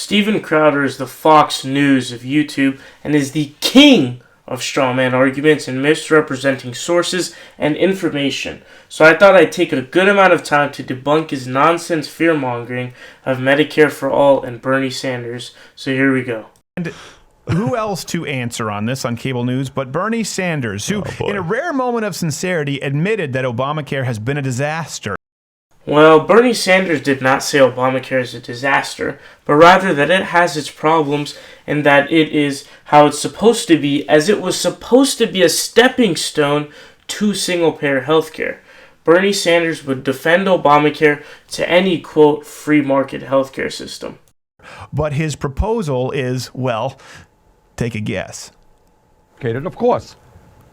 Steven Crowder is the Fox News of YouTube and is the king of strawman arguments and misrepresenting sources and information. So I thought I'd take a good amount of time to debunk his nonsense fear-mongering of Medicare-For-All and Bernie Sanders. So here we go. And who else to answer on this on cable news but Bernie Sanders, who, in a rare moment of sincerity, admitted that Obamacare has been a disaster. Well, Bernie Sanders did not say Obamacare is a disaster, but rather that it has its problems and that it is how it's supposed to be, as it was supposed to be a stepping stone to single-payer healthcare. Bernie Sanders would defend Obamacare to any, quote, free market healthcare system. But his proposal is, well, take a guess. Of course.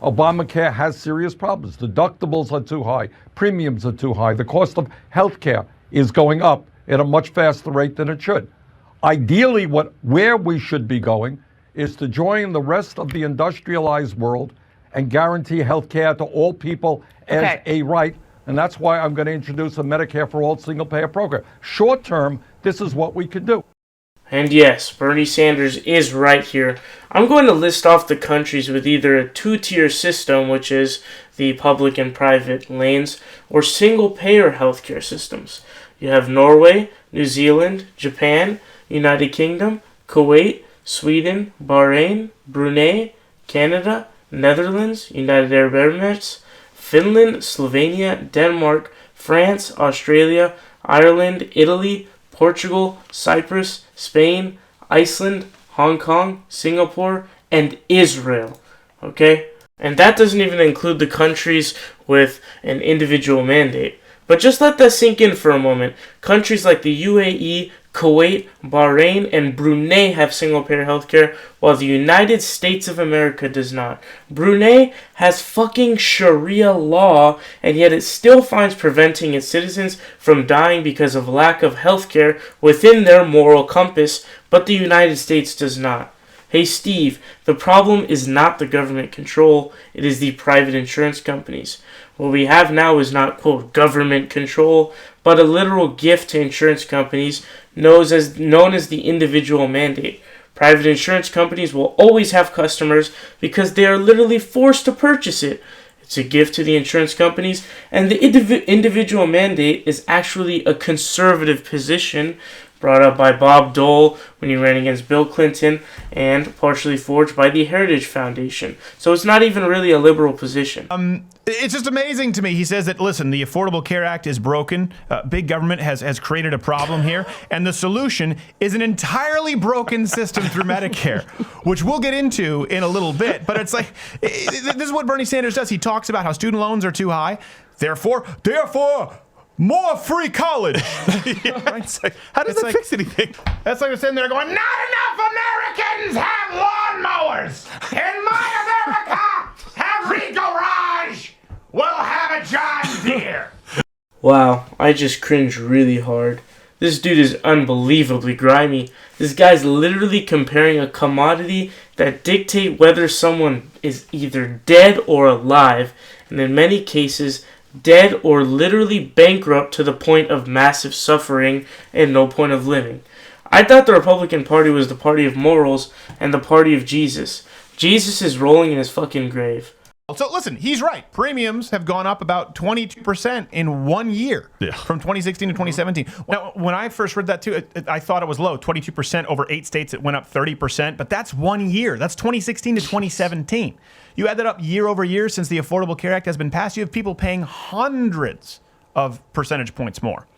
Obamacare has serious problems. Deductibles are too high. Premiums are too high. The cost of health care is going up at a much faster rate than it should. Ideally, where we should be going is to join the rest of the industrialized world and guarantee health care to all people as a right. And that's why I'm going to introduce a Medicare-For-All single-payer program. Short term, this is what we can do. And yes, Bernie Sanders is right here. I'm going to list off the countries with either a two-tier system, which is the public and private lanes, or single-payer healthcare systems. You have Norway, New Zealand, Japan, United Kingdom, Kuwait, Sweden, Bahrain, Brunei, Canada, Netherlands, United Arab Emirates, Finland, Slovenia, Denmark, France, Australia, Ireland, Italy, Portugal, Cyprus, Spain, Iceland, Hong Kong, Singapore, and Israel. Okay? And that doesn't even include the countries with an individual mandate. But just let that sink in for a moment. Countries like the UAE, Kuwait, Bahrain, and Brunei have single-payer healthcare, while the United States of America does not. Brunei has fucking Sharia law, and yet it still finds preventing its citizens from dying because of lack of healthcare within their moral compass, but the United States does not. Hey Steve, the problem is not the government control, it is the private insurance companies. What we have now is not, quote, government control, but a literal gift to insurance companies known as the individual mandate. Private insurance companies will always have customers because they are literally forced to purchase it. It's a gift to the insurance companies, and the individual mandate is actually a conservative position brought up by Bob Dole when he ran against Bill Clinton and partially forged by the Heritage Foundation. So it's not even really a liberal position. It's just amazing to me. He says that, listen, the Affordable Care Act is broken. Big government has created a problem here. And the solution is an entirely broken system through Medicare, which we'll get into in a little bit. But it's like, this is what Bernie Sanders does. He talks about how student loans are too high. Therefore, more free college. Yeah, right? Like, how does that fix anything? That's like we're sitting there going, not enough Americans have lawnmowers. In my America, every garage will have a John Deere. Wow, I just cringed really hard. This dude is unbelievably grimy. This guy's literally comparing a commodity that dictate whether someone is either dead or alive, and in many cases, dead or literally bankrupt to the point of massive suffering and no point of living. I thought the Republican Party was the party of morals and the party of Jesus. Jesus is rolling in his fucking grave. So listen, he's right. Premiums have gone up about 22% in 1 year, from 2016 to 2017. Now, when I first read that too, I thought it was low. 22% over 8 states, it went up 30%, but that's 1 year. That's 2016 to 2017. You add that up year over year since the Affordable Care Act has been passed, you have people paying hundreds of percentage points more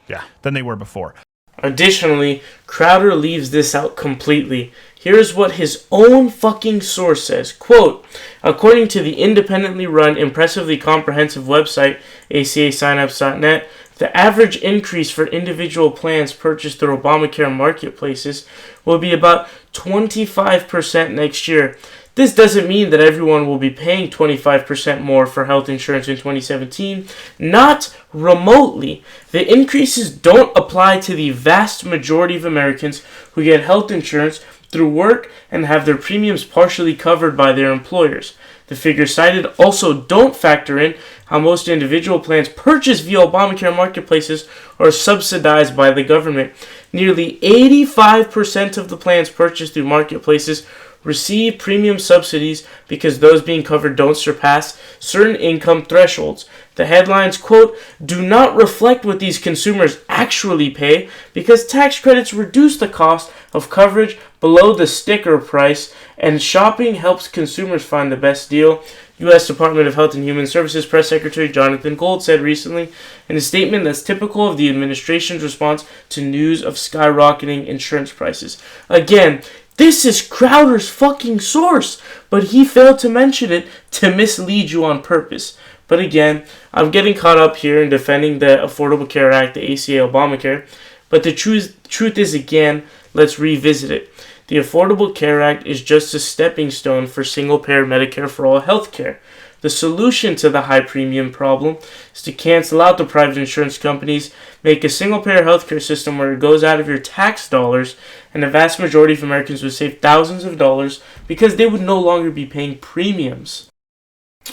than they were before. Additionally, Crowder leaves this out completely. Here's what his own fucking source says. Quote, according to the independently run, impressively comprehensive website, acasignups.net, the average increase for individual plans purchased through Obamacare marketplaces will be about 25% next year. This doesn't mean that everyone will be paying 25% more for health insurance in 2017. Not remotely. The increases don't apply to the vast majority of Americans who get health insurance through work and have their premiums partially covered by their employers. The figures cited also don't factor in how most individual plans purchased via Obamacare marketplaces are subsidized by the government. Nearly 85% of the plans purchased through marketplaces receive premium subsidies because those being covered don't surpass certain income thresholds. The headlines, quote, do not reflect what these consumers actually pay because tax credits reduce the cost of coverage below the sticker price, and shopping helps consumers find the best deal. U.S. Department of Health and Human Services Press Secretary Jonathan Gold said recently in a statement that's typical of the administration's response to news of skyrocketing insurance prices. Again, this is Crowder's fucking source, but he failed to mention it to mislead you on purpose. But again, I'm getting caught up here in defending the Affordable Care Act, the ACA Obamacare, but the truth is, again, let's revisit it. The Affordable Care Act is just a stepping stone for single-payer Medicare-For-All Healthcare. The solution to the high premium problem is to cancel out the private insurance companies, make a single-payer healthcare system where it goes out of your tax dollars, and the vast majority of Americans would save thousands of dollars because they would no longer be paying premiums.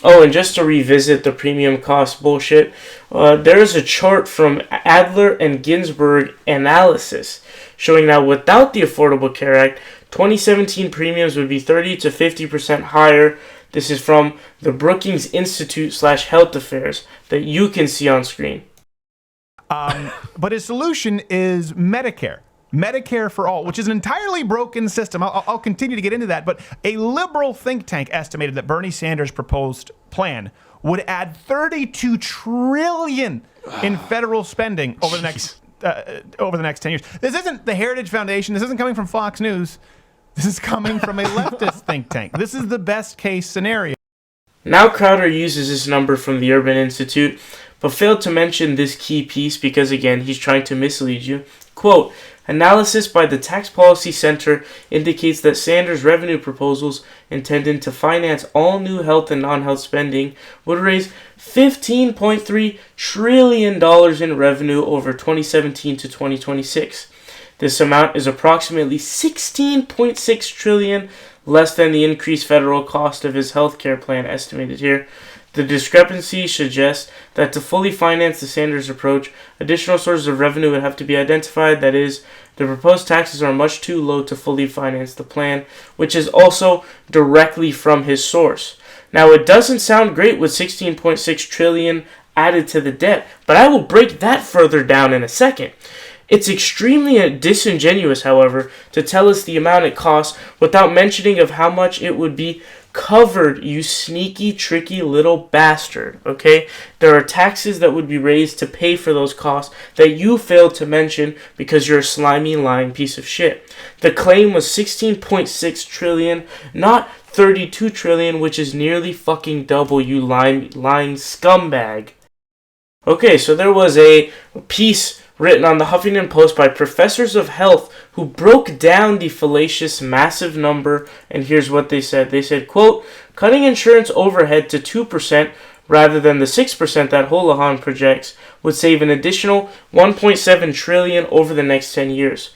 Oh, and just to revisit the premium cost bullshit, there is a chart from Adler and Ginsburg analysis showing that without the Affordable Care Act, 2017 premiums would be 30 to 50% higher. This is from the Brookings Institute /Health Affairs that you can see on screen. But his solution is Medicare. Medicare for all, which is an entirely broken system. I'll continue to get into that, but a liberal think tank estimated that Bernie Sanders' proposed plan would add $32 trillion in federal spending over the next 10 years. This isn't the Heritage Foundation. This isn't coming from Fox News. This is coming from a leftist think tank. This is the best case scenario. Now Crowder uses this number from the Urban Institute, but failed to mention this key piece because, again, he's trying to mislead you. Quote, analysis by the Tax Policy Center indicates that Sanders' revenue proposals intended to finance all new health and non-health spending would raise $15.3 trillion in revenue over 2017 to 2026. This amount is approximately $16.6 trillion less than the increased federal cost of his health care plan estimated here. The discrepancy suggests that to fully finance the Sanders approach, additional sources of revenue would have to be identified. That is, the proposed taxes are much too low to fully finance the plan, which is also directly from his source. Now, it doesn't sound great with $16.6 trillion added to the debt, but I will break that further down in a second. It's extremely disingenuous, however, to tell us the amount it costs without mentioning of how much it would be covered, you sneaky, tricky little bastard, okay? There are taxes that would be raised to pay for those costs that you failed to mention because you're a slimy, lying piece of shit. The claim was $16.6 trillion, not $32 trillion, which is nearly fucking double, you lying scumbag. Okay, so there was a piece written on the Huffington Post by professors of health who broke down the fallacious massive number, and here's what they said. They said, quote, cutting insurance overhead to 2% rather than the 6% that Holohan projects would save an additional $1.7 trillion over the next 10 years.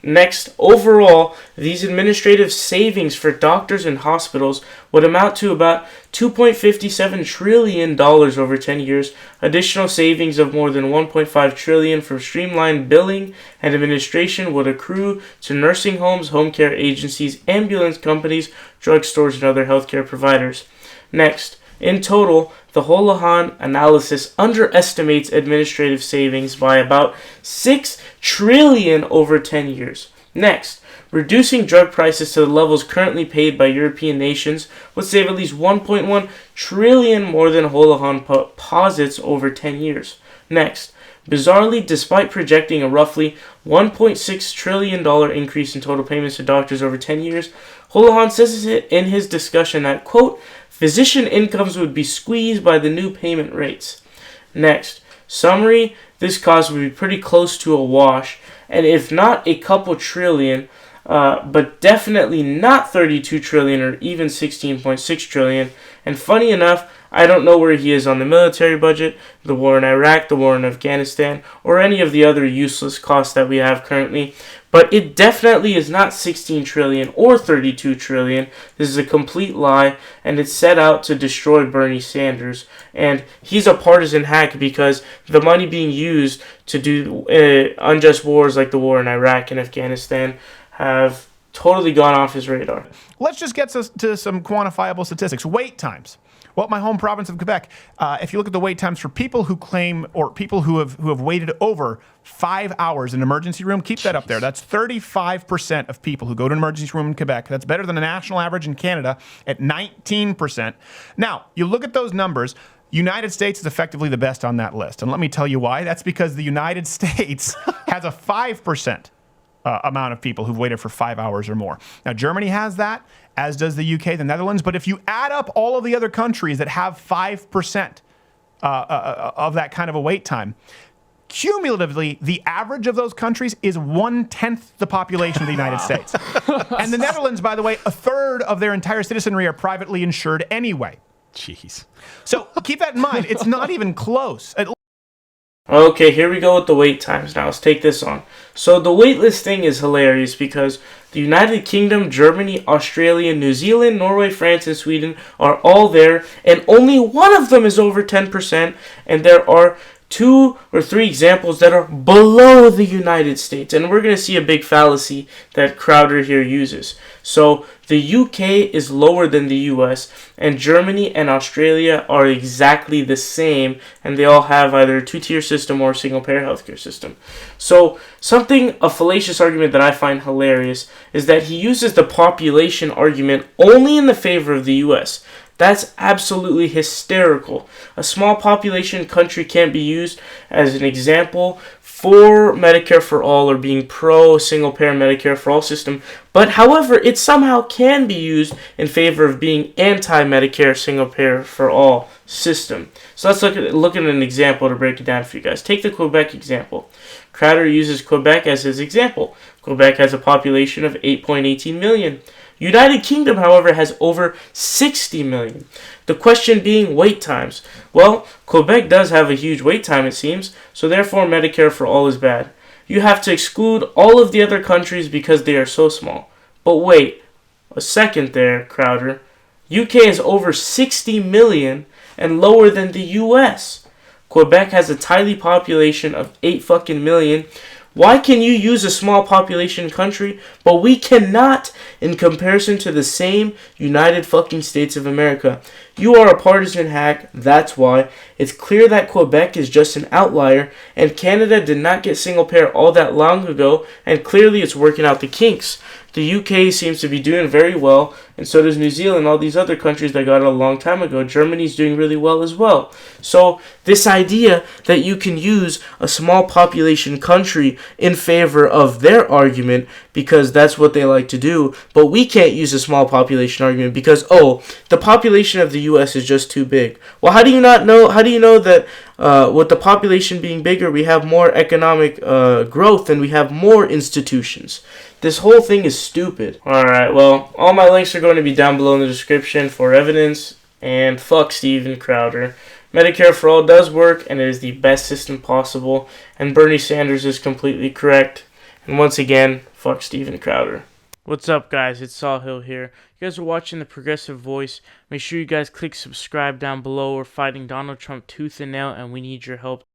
Next, overall, these administrative savings for doctors and hospitals would amount to about $2.57 trillion over 10 years. Additional savings of more than $1.5 trillion from streamlined billing and administration would accrue to nursing homes, home care agencies, ambulance companies, drugstores, and other healthcare providers. Next, in total, the Holohan analysis underestimates administrative savings by about $6 trillion over 10 years. Next, reducing drug prices to the levels currently paid by European nations would save at least $1.1 trillion more than Holohan posits over 10 years. Next, bizarrely, despite projecting a roughly $1.6 trillion increase in total payments to doctors over 10 years, Holohan says in his discussion that, quote, physician incomes would be squeezed by the new payment rates. Next, summary, this cost would be pretty close to a wash, and if not a couple trillion, but definitely not $32 trillion or even $16.6 trillion. And funny enough, I don't know where he is on the military budget, the war in Iraq, the war in Afghanistan, or any of the other useless costs that we have currently. But it definitely is not 16 trillion or 32 trillion. This is a complete lie, and it's set out to destroy Bernie Sanders. And he's a partisan hack because the money being used to do unjust wars like the war in Iraq and Afghanistan have totally gone off his radar. Let's just get to some quantifiable statistics. Wait times. Well, my home province of Quebec, if you look at the wait times for people who claim, or people who have waited over 5 hours in an emergency room, keep that up there. That's 35% of people who go to an emergency room in Quebec. That's better than the national average in Canada at 19%. Now, you look at those numbers, United States is effectively the best on that list. And let me tell you why. That's because the United States has a 5% amount of people who've waited for 5 hours or more. Now, Germany has that, as does the UK, the Netherlands. But if you add up all of the other countries that have 5% of that kind of a wait time, cumulatively, the average of those countries is 1/10 the population of the United States. And the Netherlands, by the way, a third of their entire citizenry are privately insured anyway. Jeez. So keep that in mind. It's not even close. Okay, here we go with the wait times now. Let's take this on. So the wait list thing is hilarious because the United Kingdom, Germany, Australia, New Zealand, Norway, France, and Sweden are all there, and only one of them is over 10%, and there are 2 or 3 examples that are below the United States. And we're going to see a big fallacy that Crowder here uses. So the UK is lower than the US, and Germany and Australia are exactly the same, and they all have either a 2-tier system or a single-payer healthcare system. So a fallacious argument that I find hilarious is that he uses the population argument only in the favor of the US. That's absolutely hysterical. A small population country can't be used as an example for Medicare-For-All or being pro single-payer Medicare-For-All system, but however, it somehow can be used in favor of being anti-Medicare single-payer-for-all system. So let's look at an example to break it down for you guys. Take the Quebec example. Crowder uses Quebec as his example. Quebec has a population of 8.18 million. United Kingdom, however, has over 60 million. The question being wait times. Well, Quebec does have a huge wait time, it seems, so therefore Medicare for all is bad. You have to exclude all of the other countries because they are so small. But wait, a second there, Crowder. UK is over 60 million and lower than the US. Quebec has a tiny population of 8 fucking million. Why can you use a small population country, but we cannot in comparison to the same United fucking States of America? You are a partisan hack, that's why. It's clear that Quebec is just an outlier, and Canada did not get single payer all that long ago, and clearly it's working out the kinks. The UK seems to be doing very well, and so does New Zealand, all these other countries that got it a long time ago. Germany's doing really well as well. So this idea that you can use a small population country in favor of their argument because that's what they like to do, but we can't use a small population argument because, the population of the US is just too big. Well, how do you know that with the population being bigger, we have more economic growth and we have more institutions? This whole thing is stupid. Alright, well, all my links are going to be down below in the description for evidence, and fuck Steven Crowder. Medicare for All does work, and it is the best system possible, and Bernie Sanders is completely correct. And once again, fuck Steven Crowder. What's up, guys? It's Saul Hill here. You guys are watching The Progressive Voice. Make sure you guys click subscribe down below. We're fighting Donald Trump tooth and nail, and we need your help.